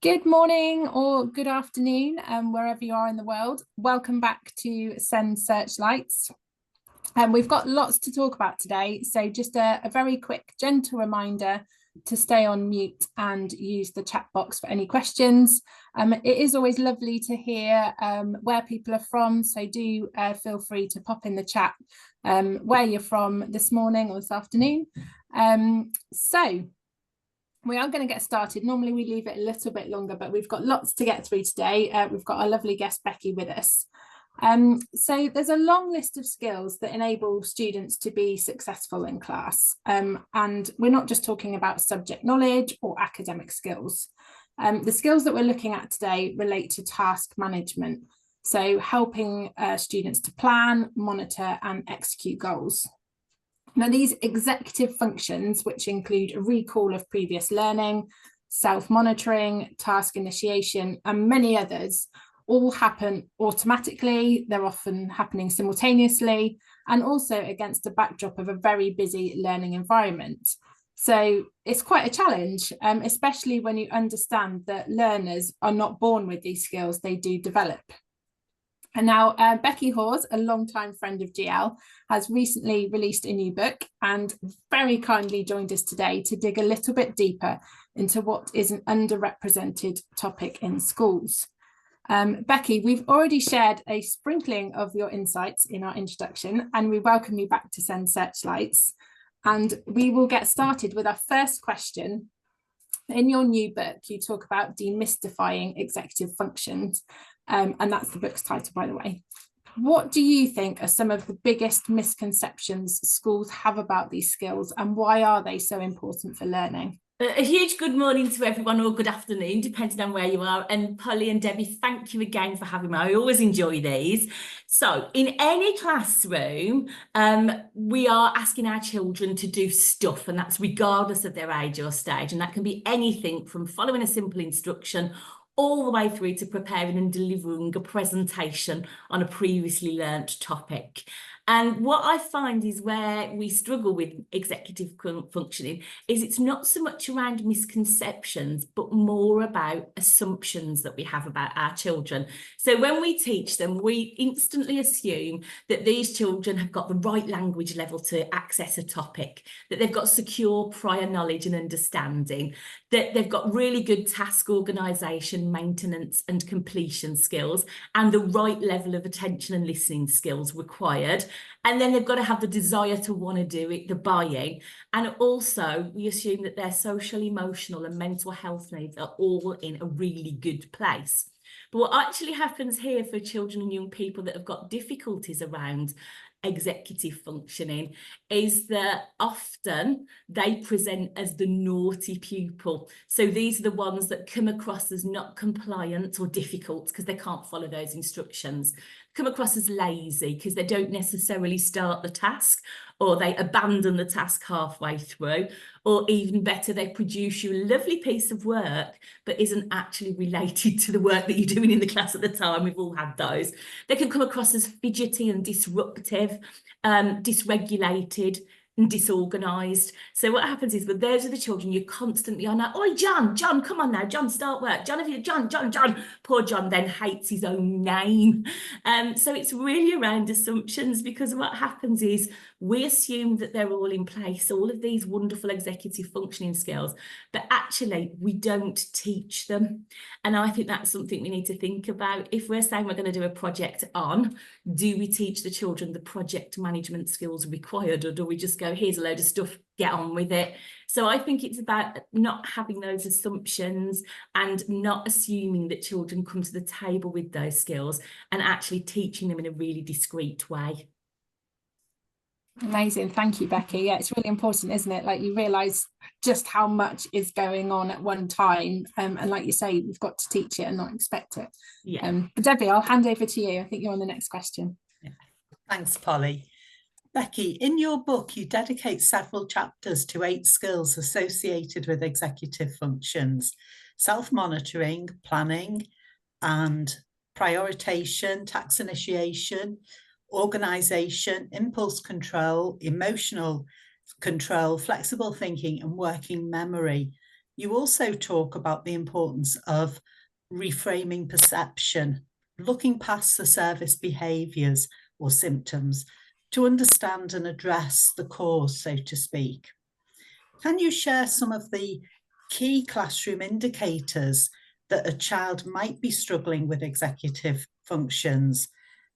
Good morning or good afternoon, wherever you are in the world. Welcome back to SEND Searchlights. We've got lots to talk about today, so just a very quick, gentle reminder to stay on mute and use the chat box for any questions. It is always lovely to hear where people are from, so do feel free to pop in the chat where you're from this morning or this afternoon. We are going to get started. Normally we leave it a little bit longer, but we've got lots to get through today. We've got our lovely guest Becky with us. So there's a long list of skills that enable students to be successful in class. And we're not just talking about subject knowledge or academic skills. The skills that we're looking at today relate to task management. So helping students to plan, monitor and execute goals. Now, these executive functions, which include a recall of previous learning, self-monitoring, task initiation, and many others, all happen automatically. They're often happening simultaneously, and also against a backdrop of a very busy learning environment. So it's quite a challenge, especially when you understand that learners are not born with these skills, they do develop. And now Becky Hawes, a longtime friend of GL, has recently released a new book and very kindly joined us today to dig a little bit deeper into what is an underrepresented topic in schools. Becky, we've already shared a sprinkling of your insights in our introduction, and we welcome you back to SEND Searchlights. And we will get started with our first question. In your new book, you talk about demystifying executive functions, and that's the book's title, by the way. What do you think are some of the biggest misconceptions schools have about these skills, and why are they so important for learning? A huge good morning to everyone, or good afternoon, depending on where you are. And Polly and Debbie, thank you again for having me. I always enjoy these. So in any classroom, we are asking our children to do stuff, and that's regardless of their age or stage. And that can be anything from following a simple instruction all the way through to preparing and delivering a presentation on a previously learnt topic. And what I find is where we struggle with executive functioning is it's not so much around misconceptions, but more about assumptions that we have about our children. So when we teach them, we instantly assume that these children have got the right language level to access a topic, that they've got secure prior knowledge and understanding, that they've got really good task organisation, maintenance and completion skills, and the right level of attention and listening skills required. And then they've got to have the desire to want to do it, the buying. And also we assume that their social, emotional and mental health needs are all in a really good place. But what actually happens here for children and young people that have got difficulties around executive functioning is that often they present as the naughty pupil. So these are the ones that come across as not compliant or difficult because they can't follow those instructions, come across as lazy because they don't necessarily start the task, or they abandon the task halfway through, or even better, they produce you a lovely piece of work but isn't actually related to the work that you're doing in the class at the time. We've all had those. They can come across as fidgety and disruptive, dysregulated and disorganised. So what happens is, with those are the children you're constantly on that, "Oi, John, come on now, John, start work. John, have you, John. Poor John then hates his own name. So it's really around assumptions, because what happens is we assume that they're all in place, all of these wonderful executive functioning skills, but actually we don't teach them. And I think that's something we need to think about. If we're saying we're going to do a project on, do we teach the children the project management skills required, or do we just go, here's a load of stuff, get on with it? So I think it's about not having those assumptions and not assuming that children come to the table with those skills, and actually teaching them in a really discreet way. Amazing, thank you, Becky. Yeah, it's really important, isn't it? Like, you realise just how much is going on at one time, and like you say, we've got to teach it and not expect it. Yeah. But Debbie, I'll hand over to you. I think you're on the next question. Yeah. Thanks, Polly. Becky, in your book, you dedicate several chapters to 8 skills associated with executive functions: self-monitoring, planning and prioritization, task initiation, organisation, impulse control, emotional control, flexible thinking and working memory. You also talk about the importance of reframing perception, looking past the service behaviours or symptoms to understand and address the cause, so to speak. Can you share some of the key classroom indicators that a child might be struggling with executive functions?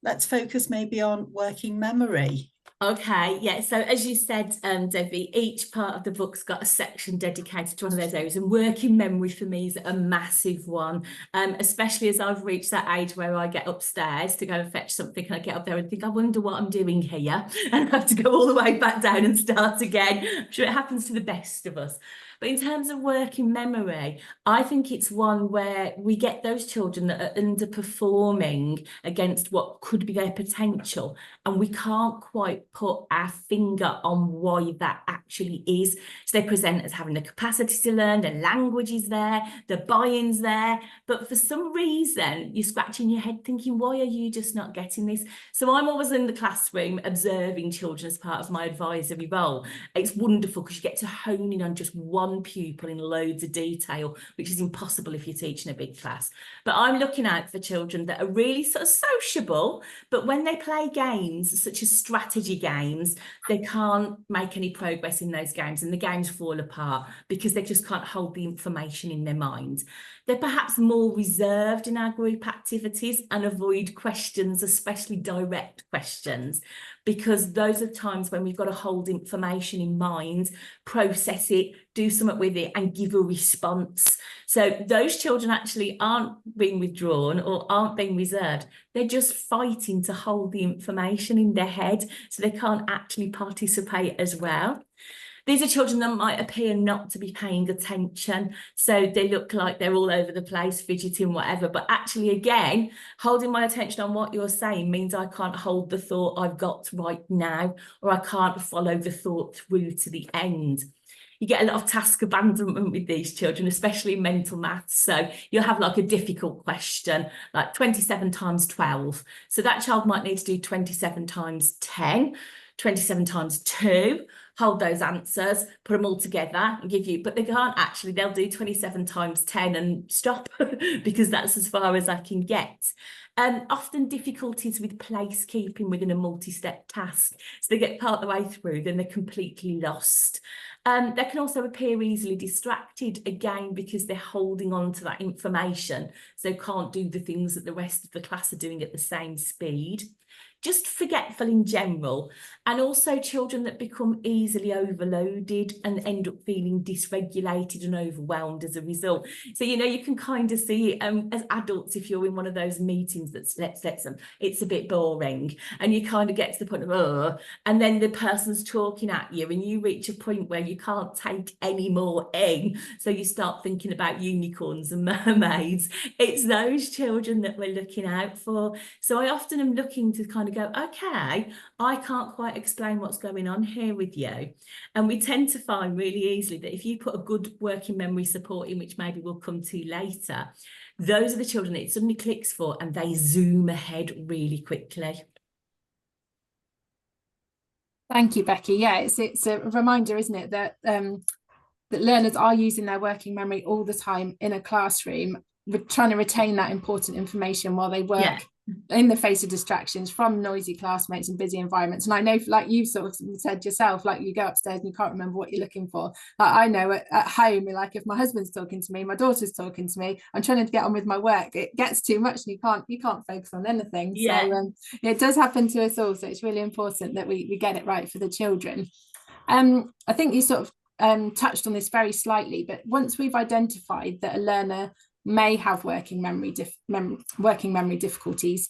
Let's focus maybe on working memory. Okay, yeah, so as you said, Debbie, each part of the book's got a section dedicated to one of those areas, and working memory for me is a massive one, especially as I've reached that age where I get upstairs to go and fetch something and I get up there and think, I wonder what I'm doing here, and I have to go all the way back down and start again. I'm sure it happens to the best of us. But in terms of working memory, I think it's one where we get those children that are underperforming against what could be their potential, and we can't quite put our finger on why that actually is. So they present as having the capacity to learn, the language is there, the buy-in's there, but for some reason you're scratching your head thinking, why are you just not getting this? So I'm always in the classroom observing children as part of my advisory role. It's wonderful because you get to hone in on just one pupil in loads of detail, which is impossible if you're teaching a big class. But I'm looking out for children that are really sort of sociable, but when they play games such as strategy games, they can't make any progress in those games, and the games fall apart because they just can't hold the information in their mind. They're perhaps more reserved in our group activities and avoid questions, especially direct questions, because those are times when we've got to hold information in mind, process it, do something with it, and give a response. So those children actually aren't being withdrawn or aren't being reserved. They're just fighting to hold the information in their head, so they can't actually participate as well. These are children that might appear not to be paying attention, so they look like they're all over the place, fidgeting, whatever, but actually, again, holding my attention on what you're saying means I can't hold the thought I've got right now, or I can't follow the thought through to the end. You get a lot of task abandonment with these children, especially in mental maths. So you'll have like a difficult question, like 27 times 12. So that child might need to do 27 times 10, 27 times 2, hold those answers, put them all together and give you, but they can't actually, they'll do 27 times 10 and stop because that's as far as I can get. Often difficulties with place keeping within a multi-step task. So they get part of the way through, then they're completely lost. They can also appear easily distracted, again, because they're holding on to that information, so can't do the things that the rest of the class are doing at the same speed. Just forgetful in general, and also children that become easily overloaded and end up feeling dysregulated and overwhelmed as a result. So, you know, you can kind of see as adults, if you're in one of those meetings that lets them, it's a bit boring, and you kind of get to the point of, oh, and then the person's talking at you and you reach a point where you can't take any more in. So you start thinking about unicorns and mermaids. It's those children that we're looking out for. So I often am looking to kind of go, okay, I can't quite explain what's going on here with you. And we tend to find really easily that if you put a good working memory support in, which maybe we'll come to later, those are the children that it suddenly clicks for and they zoom ahead really quickly. Thank you, Becky. Yeah, it's a reminder, isn't it, that that learners are using their working memory all the time in a classroom. We're trying to retain that important information while they work in the face of distractions from noisy classmates and busy environments. And I know, like you sort of said yourself, like you go upstairs and you can't remember what you're looking for. Like I know at home, like if my husband's talking to me, my daughter's talking to me, I'm trying to get on with my work, it gets too much and you can't focus on anything. So it does happen to us all, so it's really important that we get it right for the children. I think you sort of touched on this very slightly, but once we've identified that a learner may have working memory difficulties,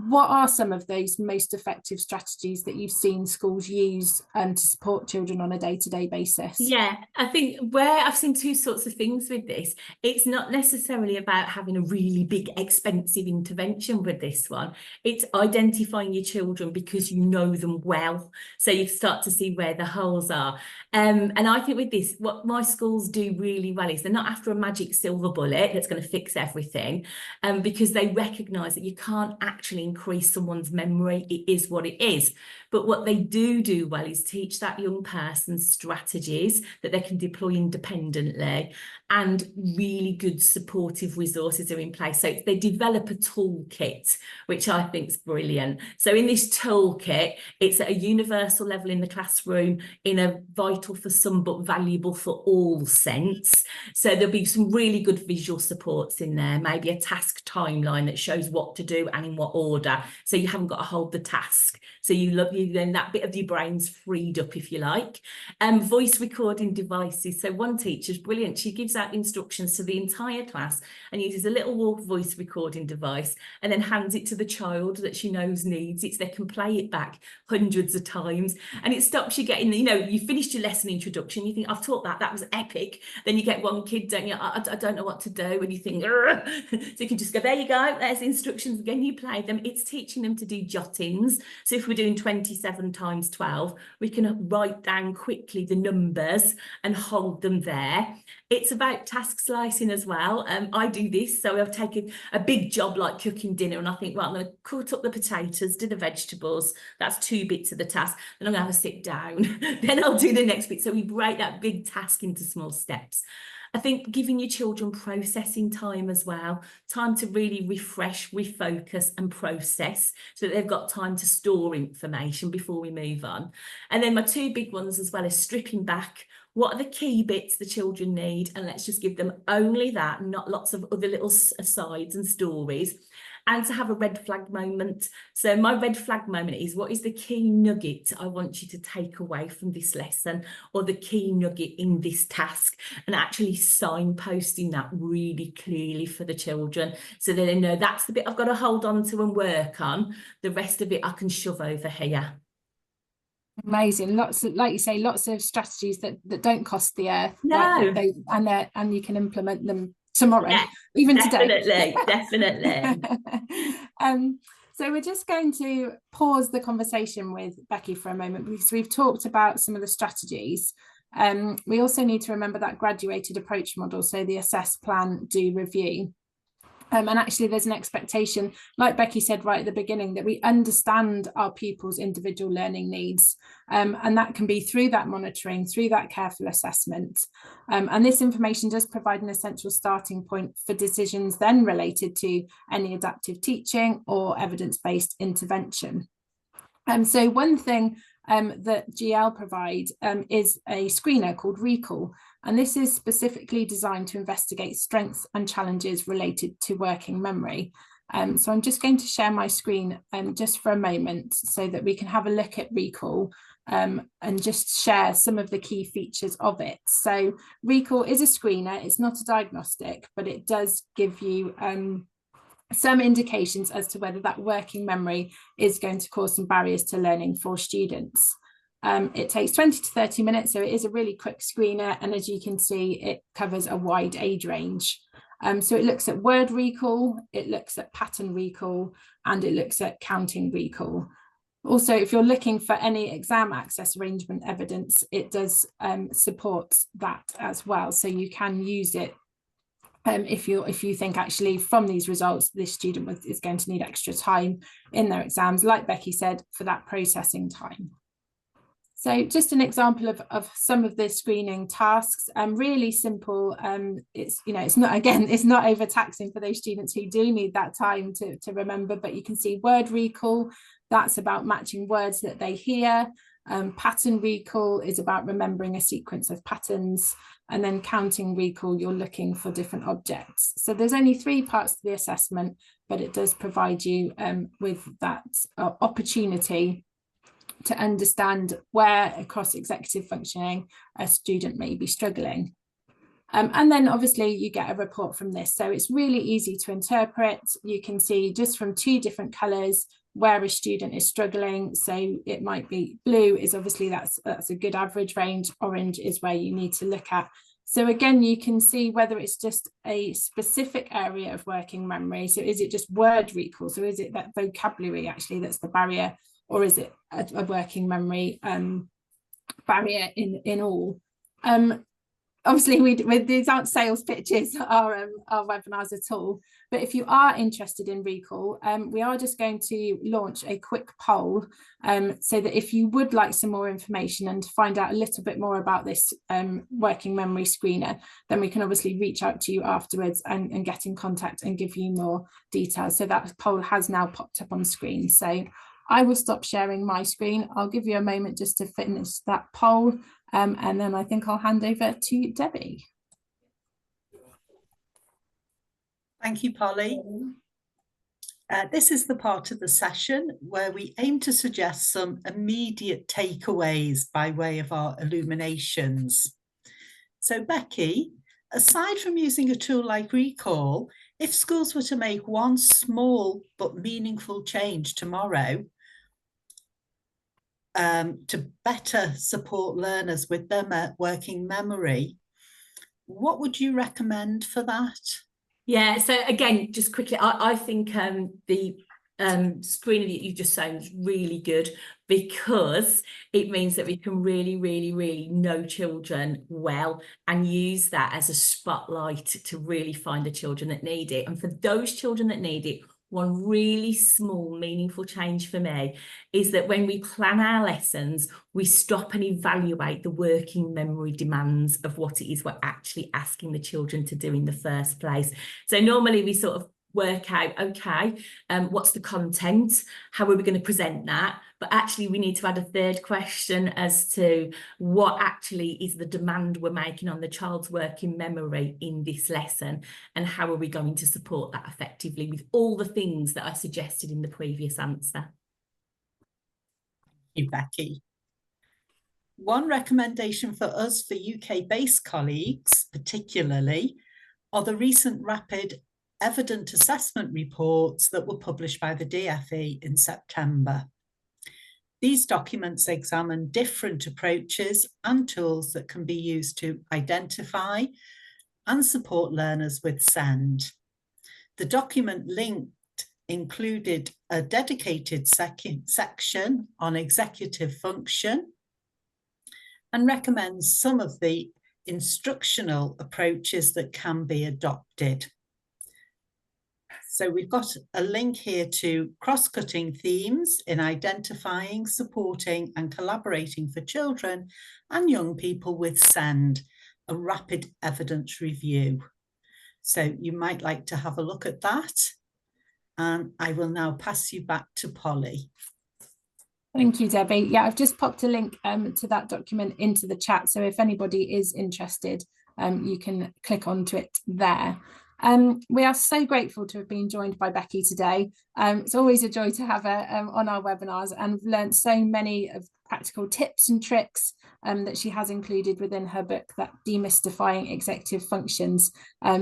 what are some of those most effective strategies that you've seen schools use to support children on a day-to-day basis? Yeah, I think where I've seen two sorts of things with this, it's not necessarily about having a really big, expensive intervention with this one. It's identifying your children because you know them well. So you start to see where the holes are. And I think with this, what my schools do really well is they're not after a magic silver bullet that's going to fix everything, because they recognise that you can't actually increase someone's memory. It is what it is. But what they do well is teach that young person strategies that they can deploy independently, and really good supportive resources are in place. So they develop a toolkit, which I think is brilliant. So in this toolkit, it's at a universal level in the classroom, in a vital for some but valuable for all sense. So there'll be some really good visual supports in there, maybe a task timeline that shows what to do and in what order. So you haven't got to hold the task. So then that bit of your brain's freed up, if you like. Voice recording devices. So one teacher's brilliant. She gives out instructions to the entire class and uses a little voice recording device and then hands it to the child that she knows needs it. So they can play it back hundreds of times, and it stops you getting, you finished your lesson introduction, you think, I've taught that was epic. Then you get one kid, don't you, I don't know what to do, and you think, so you can just go, there you go, there's the instructions again, you play them. It's teaching them to do jottings. So if we're doing 27 times 12, we can write down quickly the numbers and hold them there. It's about task slicing as well. I do this, so I've taken a big job like cooking dinner, and I think, right, I'm going to cut up the potatoes, do the vegetables. That's 2 bits of the task. Then I'm going to have a sit down. Then I'll do the next bit. So we break that big task into small steps. I think giving your children processing time as well, time to really refresh, refocus and process, so that they've got time to store information before we move on. And then my 2 big ones as well is stripping back. What are the key bits the children need? And let's just give them only that, not lots of other little asides and stories. And to have a red flag moment. So my red flag moment is, what is the key nugget I want you to take away from this lesson, or the key nugget in this task, and actually signposting that really clearly for the children, so that they know that's the bit I've got to hold on to and work on. The rest of it I can shove over here. Amazing. Lots of, like you say, lots of strategies that don't cost the earth. No. And you can implement them tomorrow, Yeah, even definitely, today. definitely. So we're just going to pause the conversation with Becky for a moment, because we've talked about some of the strategies. We also need to remember that graduated approach model, so the assess, plan, do, review. And actually there's an expectation, like Becky said right at the beginning, that we understand our pupils' individual learning needs, and that can be through that monitoring, through that careful assessment, and this information does provide an essential starting point for decisions then related to any adaptive teaching or evidence-based intervention. So one thing that GL provide is a screener called Recall, and this is specifically designed to investigate strengths and challenges related to working memory. So I'm just going to share my screen just for a moment so that we can have a look at Recall and just share some of the key features of it. So Recall is a screener, it's not a diagnostic, but it does give you some indications as to whether that working memory is going to cause some barriers to learning for students. It takes 20 to 30 minutes, so it is a really quick screener, and as you can see, it covers a wide age range. So it looks at word recall, it looks at pattern recall, and it looks at counting recall. Also, if you're looking for any exam access arrangement evidence, it does support that as well, so you can use it if you think actually from these results this student is going to need extra time in their exams, like Becky said, for that processing time. So just an example of some of the screening tasks, really simple. It's not overtaxing for those students who do need that time to remember, but you can see word recall, that's about matching words that they hear. Pattern recall is about remembering a sequence of patterns, and then counting recall, you're looking for different objects. So there's only 3 parts to the assessment, but it does provide you with that opportunity to understand where across executive functioning a student may be struggling. And then obviously you get a report from this. So it's really easy to interpret. You can see just from 2 different colours where a student is struggling. So it might be blue is obviously that's a good average range. Orange is where you need to look at. So again, you can see whether it's just a specific area of working memory. So is it just word recall? So is it that vocabulary actually that's the barrier, or is it a working memory barrier in all? obviously these aren't sales pitches, our webinars at all, but if you are interested in Recall, we are just going to launch a quick poll, so that if you would like some more information and find out a little bit more about this working memory screener, then we can obviously reach out to you afterwards and get in contact and give you more details. So that poll has now popped up on screen. So I will stop sharing my screen. I'll give you a moment just to finish that poll, and then I think I'll hand over to Debbie. Thank you, Polly. This is the part of the session where we aim to suggest some immediate takeaways by way of our illuminations. So Becky, aside from using a tool like Recall, if schools were to make one small but meaningful change tomorrow, to better support learners with their working memory, what would you recommend for that? Yeah, so again, just quickly, I think the screening that you just shown is really good, because it means that we can really know children well and use that as a spotlight to really find the children that need it. And for those children that need it, one really small, meaningful change for me is that when we plan our lessons, we stop and evaluate the working memory demands of what it is we're actually asking the children to do in the first place. So normally we sort of work out, okay, what's the content? How are we going to present that? But actually we need to add a third question as to what actually is the demand we're making on the child's working memory in this lesson, and how are we going to support that effectively with all the things that I suggested in the previous answer. Thank you, Becky. One recommendation for us, for UK-based colleagues particularly, are the recent rapid evident assessment reports that were published by the DFE in September. These documents examine different approaches and tools that can be used to identify and support learners with SEND. The document linked included a dedicated section on executive function and recommends some of the instructional approaches that can be adopted. So we've got a link here to cross-cutting themes in identifying, supporting and collaborating for children and young people with SEND, a rapid evidence review. So you might like to have a look at that. And I will now pass you back to Polly. Thank you, Debbie. Yeah, I've just popped a link to that document into the chat. So if anybody is interested, you can click onto it there. We are so grateful to have been joined by Becky today. It's always a joy to have her on our webinars, and we've learned so many of practical tips and tricks that she has included within her book, that Demystifying Executive Functions.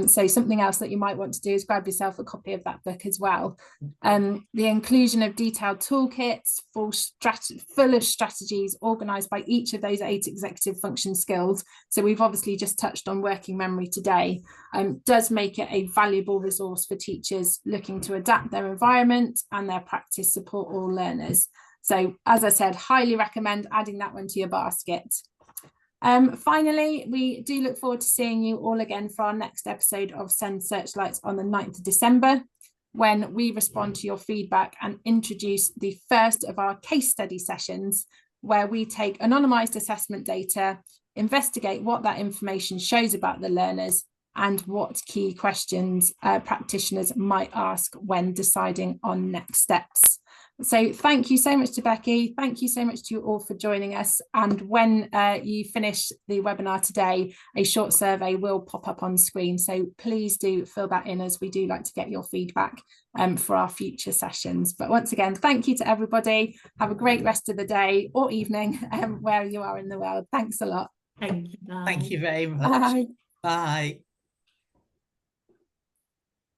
So something else that you might want to do is grab yourself a copy of that book as well. The inclusion of detailed toolkits full of strategies organised by each of those 8 executive function skills. So we've obviously just touched on working memory today, does make it a valuable resource for teachers looking to adapt their environment and their practice support all learners. So as I said, highly recommend adding that one to your basket. Finally, we do look forward to seeing you all again for our next episode of SEND Searchlights on the 9th of December, when we respond to your feedback and introduce the first of our case study sessions, where we take anonymised assessment data, investigate what that information shows about the learners, and what key questions practitioners might ask when deciding on next steps. So thank you so much to Becky. Thank you so much to you all for joining us. And when you finish the webinar today, a short survey will pop up on screen. So please do fill that in, as we do like to get your feedback for our future sessions. But once again, thank you to everybody. Have a great rest of the day or evening where you are in the world. Thank you a lot. Thank you. Bye. Thank you very much. Bye. Bye.